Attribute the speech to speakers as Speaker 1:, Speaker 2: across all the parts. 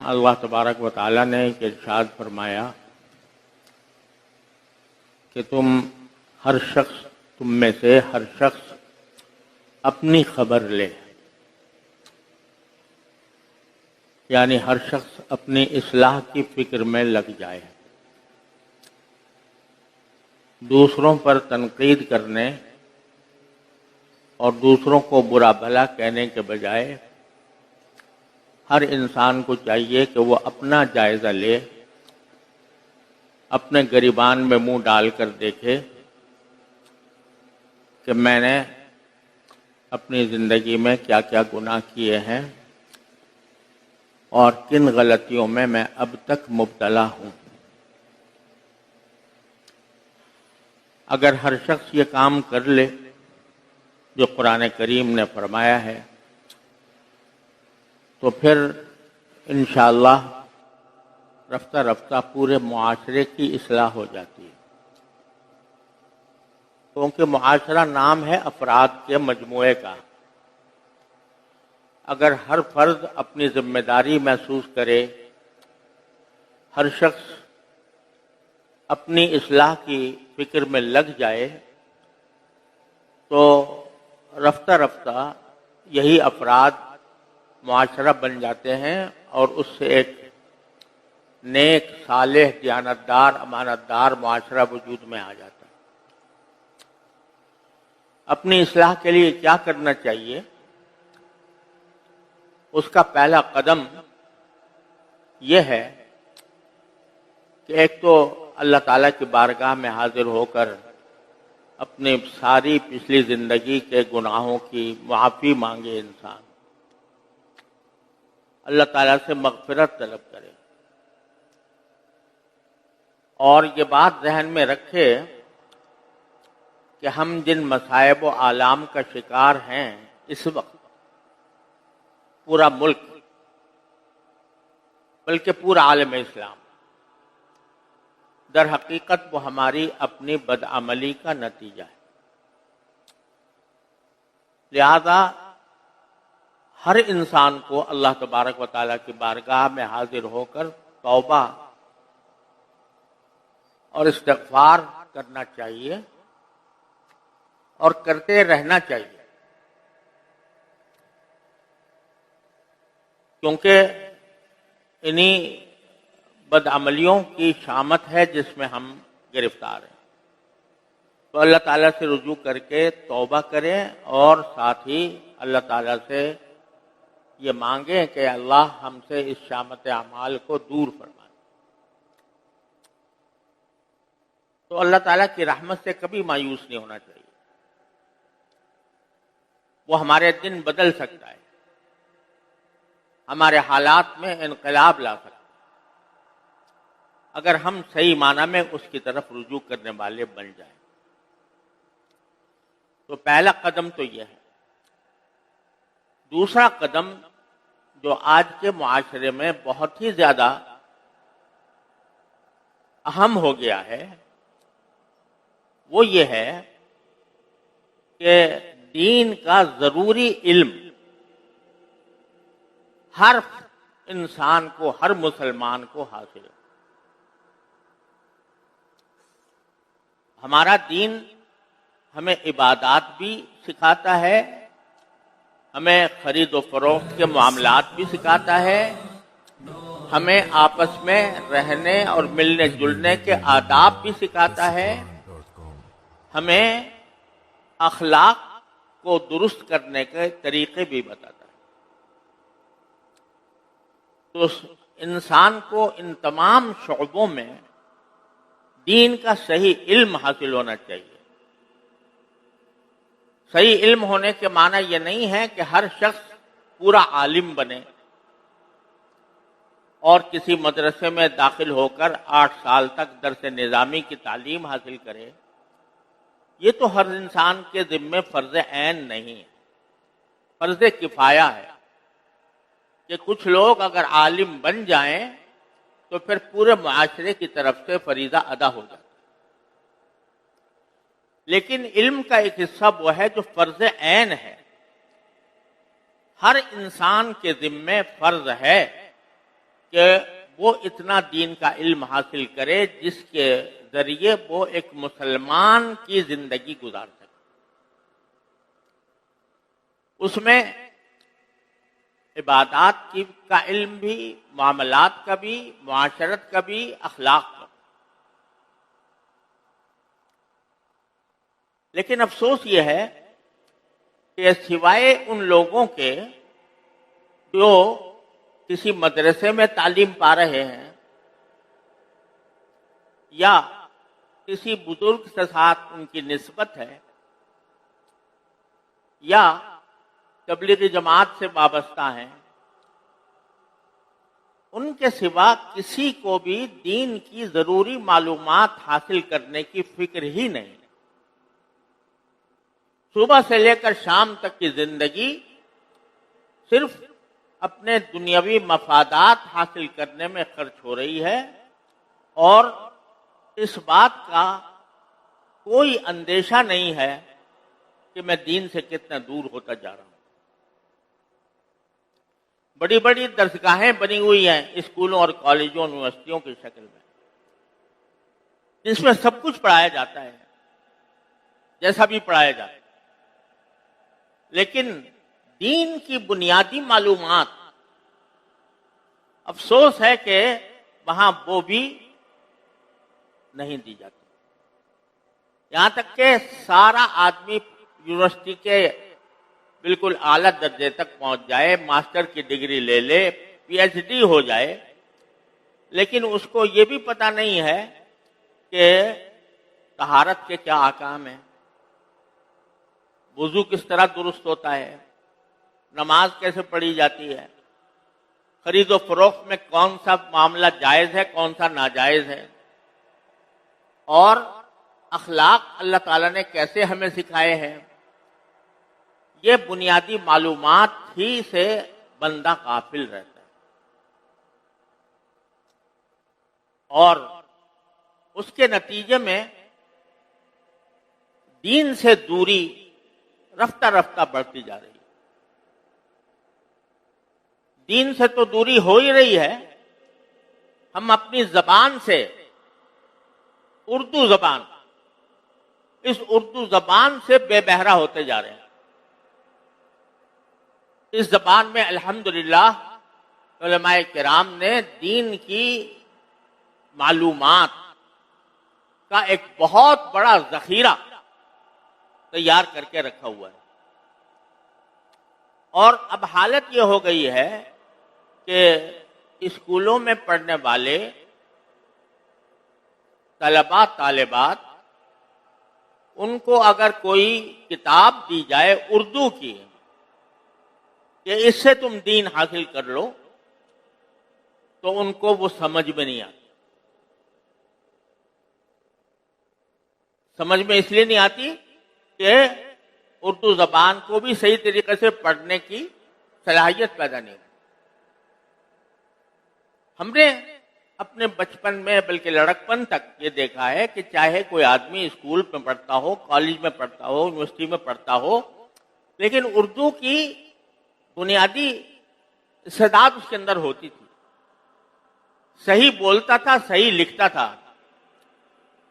Speaker 1: اللہ تبارک و تعالیٰ نے ایک ارشاد فرمایا کہ تم میں سے ہر شخص اپنی خبر لے، یعنی ہر شخص اپنی اصلاح کی فکر میں لگ جائے، دوسروں پر تنقید کرنے اور دوسروں کو برا بھلا کہنے کے بجائے ہر انسان کو چاہیے کہ وہ اپنا جائزہ لے، اپنے گریبان میں منہ ڈال کر دیکھے کہ میں نے اپنی زندگی میں کیا کیا گناہ کیے ہیں اور کن غلطیوں میں اب تک مبتلا ہوں۔ اگر ہر شخص یہ کام کر لے جو قرآن کریم نے فرمایا ہے تو پھر انشاءاللہ رفتہ رفتہ پورے معاشرے کی اصلاح ہو جاتی ہے، کیونکہ معاشرہ نام ہے افراد کے مجموعے کا۔ اگر ہر فرد اپنی ذمہ داری محسوس کرے، ہر شخص اپنی اصلاح کی فکر میں لگ جائے تو رفتہ رفتہ یہی افراد معاشرہ بن جاتے ہیں اور اس سے ایک نیک، صالح، دیانتدار، امانتدار معاشرہ وجود میں آ جاتا ہے۔ اپنی اصلاح کے لیے کیا کرنا چاہیے؟ اس کا پہلا قدم یہ ہے کہ ایک تو اللہ تعالیٰ کی بارگاہ میں حاضر ہو کر اپنی ساری پچھلی زندگی کے گناہوں کی معافی مانگے، انسان اللہ تعالیٰ سے مغفرت طلب کرے، اور یہ بات ذہن میں رکھے کہ ہم جن مصائب و آلام کا شکار ہیں اس وقت، پورا ملک بلکہ پورا عالم اسلام، در حقیقت وہ ہماری اپنی بدعملی کا نتیجہ ہے۔ لہذا ہر انسان کو اللہ تبارک و تعالیٰ کی بارگاہ میں حاضر ہو کر توبہ اور استغفار کرنا چاہیے اور کرتے رہنا چاہیے، کیونکہ انہی بدعملیوں کی شامت ہے جس میں ہم گرفتار ہیں۔ تو اللہ تعالیٰ سے رجوع کر کے توبہ کریں اور ساتھ ہی اللہ تعالیٰ سے یہ مانگیں کہ اللہ ہم سے اس شامت اعمال کو دور فرمائے۔ تو اللہ تعالیٰ کی رحمت سے کبھی مایوس نہیں ہونا چاہیے، وہ ہمارے دن بدل سکتا ہے، ہمارے حالات میں انقلاب لا سکتا ہے، اگر ہم صحیح معنی میں اس کی طرف رجوع کرنے والے بن جائیں۔ تو پہلا قدم تو یہ ہے۔ دوسرا قدم جو آج کے معاشرے میں بہت ہی زیادہ اہم ہو گیا ہے وہ یہ ہے کہ دین کا ضروری علم ہر انسان کو، ہر مسلمان کو حاصل ہے۔ ہمارا دین ہمیں عبادات بھی سکھاتا ہے، ہمیں خرید و فروخت کے معاملات بھی سکھاتا ہے، ہمیں آپس میں رہنے اور ملنے جلنے کے آداب بھی سکھاتا ہے، ہمیں اخلاق کو درست کرنے کے طریقے بھی بتاتا ہے۔ تو انسان کو ان تمام شعبوں میں دین کا صحیح علم حاصل ہونا چاہیے۔ صحیح علم ہونے کے معنی یہ نہیں ہے کہ ہر شخص پورا عالم بنے اور کسی مدرسے میں داخل ہو کر 8 سال تک درس نظامی کی تعلیم حاصل کرے۔ یہ تو ہر انسان کے ذمے فرض عین نہیں ہے، فرض کفایہ ہے کہ کچھ لوگ اگر عالم بن جائیں تو پھر پورے معاشرے کی طرف سے فریضہ ادا ہو جاتا ہے۔ لیکن علم کا ایک حصہ وہ ہے جو فرض عین ہے، ہر انسان کے ذمے فرض ہے کہ وہ اتنا دین کا علم حاصل کرے جس کے ذریعے وہ ایک مسلمان کی زندگی گزار سکے. اس میں عبادات کا علم بھی، معاملات کا بھی، معاشرت کا بھی، اخلاق کا بھی. لیکن افسوس یہ ہے کہ سوائے ان لوگوں کے جو کسی مدرسے میں تعلیم پا رہے ہیں یا کسی بزرگ کے ساتھ ان کی نسبت ہے یا تبلیغی جماعت سے وابستہ ہیں، ان کے سوا کسی کو بھی دین کی ضروری معلومات حاصل کرنے کی فکر ہی نہیں. صبح سے لے کر شام تک کی زندگی صرف اپنے دنیاوی مفادات حاصل کرنے میں خرچ ہو رہی ہے، اور اس بات کا کوئی اندیشہ نہیں ہے کہ میں دین سے کتنا دور ہوتا جا رہا ہوں. بڑی بڑی درسگاہیں بنی ہوئی ہیں اسکولوں اور کالجوں یونیورسٹیوں کی شکل میں، جس میں سب کچھ پڑھایا جاتا ہے جیسا بھی پڑھایا جاتا ہے، لیکن دین کی بنیادی معلومات افسوس ہے کہ وہاں وہ بھی نہیں دی جاتی. یہاں تک کہ سارا آدمی یونیورسٹی کے بالکل اعلیٰ درجے تک پہنچ جائے، ماسٹر کی ڈگری لے لے، پی ایچ ڈی ہو جائے، لیکن اس کو یہ بھی پتہ نہیں ہے کہ طہارت کے کیا احکام ہیں، وضو کس طرح درست ہوتا ہے، نماز کیسے پڑھی جاتی ہے، خرید و فروخت میں کون سا معاملہ جائز ہے، کون سا ناجائز ہے، اور اخلاق اللہ تعالیٰ نے کیسے ہمیں سکھائے ہیں. یہ بنیادی معلومات ہی سے بندہ غافل رہتا ہے، اور اس کے نتیجے میں دین سے دوری رفتہ رفتہ بڑھتی جا رہی ہے. دین سے تو دوری ہو ہی رہی ہے، ہم اپنی زبان سے، اردو زبان، اس اردو زبان سے بے بہرا ہوتے جا رہے ہیں. اس زبان میں الحمدللہ علماء کرام نے دین کی معلومات کا ایک بہت بڑا ذخیرہ تیار کر کے رکھا ہوا ہے. اور اب حالت یہ ہو گئی ہے کہ اسکولوں میں پڑھنے والے طلباء طالبات، ان کو اگر کوئی کتاب دی جائے اردو کی کہ اس سے تم دین حاصل کر لو، تو ان کو وہ سمجھ میں نہیں آتی. سمجھ میں اس لیے نہیں آتی کہ اردو زبان کو بھی صحیح طریقے سے پڑھنے کی صلاحیت پیدا نہیں ہوئی. ہم نے اپنے بچپن میں بلکہ لڑکپن تک یہ دیکھا ہے کہ چاہے کوئی آدمی اسکول میں پڑھتا ہو، کالج میں پڑھتا ہو، یونیورسٹی میں پڑھتا ہو، لیکن اردو کی بنیادی استعداد اس کے اندر ہوتی تھی. صحیح بولتا تھا، صحیح لکھتا تھا،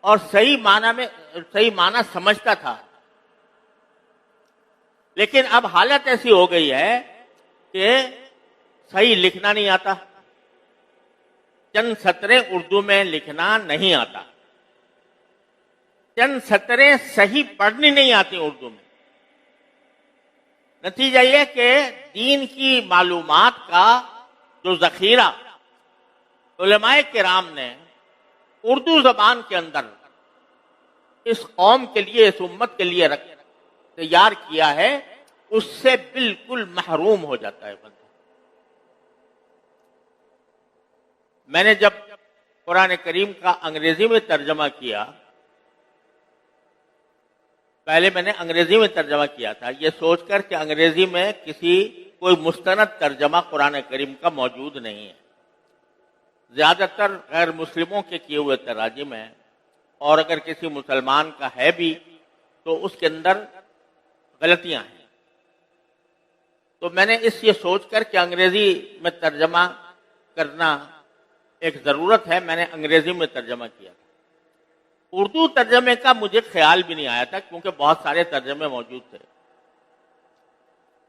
Speaker 1: اور صحیح معنی سمجھتا تھا. لیکن اب حالت ایسی ہو گئی ہے کہ صحیح لکھنا نہیں آتا، چند سطریں اردو میں لکھنا نہیں آتا، چند سطریں صحیح پڑھنی نہیں آتی اردو میں. نتیجہ یہ کہ دین کی معلومات کا جو ذخیرہ علماء کرام نے اردو زبان کے اندر اس قوم کے لیے، اس امت کے لیے تیار کیا ہے، اس سے بالکل محروم ہو جاتا ہے بندہ. میں نے جب قرآن کریم کا انگریزی میں ترجمہ کیا، پہلے میں نے انگریزی میں ترجمہ کیا تھا یہ سوچ کر کہ انگریزی میں کوئی مستند ترجمہ قرآن کریم کا موجود نہیں ہے. زیادہ تر غیر مسلموں کے کیے ہوئے تراجم ہیں، اور اگر کسی مسلمان کا ہے بھی تو اس کے اندر غلطیاں ہیں. تو میں نے یہ سوچ کر کہ انگریزی میں ترجمہ کرنا ایک ضرورت ہے، میں نے انگریزی میں ترجمہ کیا تھا۔ اردو ترجمے کا مجھے خیال بھی نہیں آیا تھا کیونکہ بہت سارے ترجمے موجود تھے۔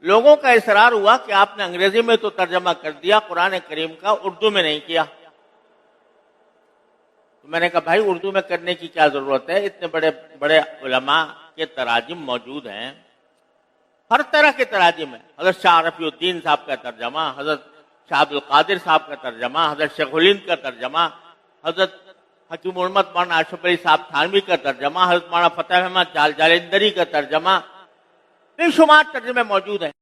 Speaker 1: لوگوں کا اصرار ہوا کہ آپ نے انگریزی میں تو ترجمہ کر دیا قرآن کریم کا، اردو میں نہیں کیا۔ تو میں نے کہا بھائی اردو میں کرنے کی کیا ضرورت ہے، اتنے بڑے بڑے علماء کے تراجم موجود ہیں، ہر طرح کے تراجم ہیں، حضرت شاہ رفیع الدین صاحب کا ترجمہ، حضرت شاہ عبد القادر صاحب کا ترجمہ، حضرت شیخ الہند کا ترجمہ، حضرت حکیم محمد مولانا اشرف علی صاحب تھانوی کا ترجمہ، حضرت مولانا فتح احمد جالندری کا ترجمہ، بے شمار ترجمے موجود ہیں۔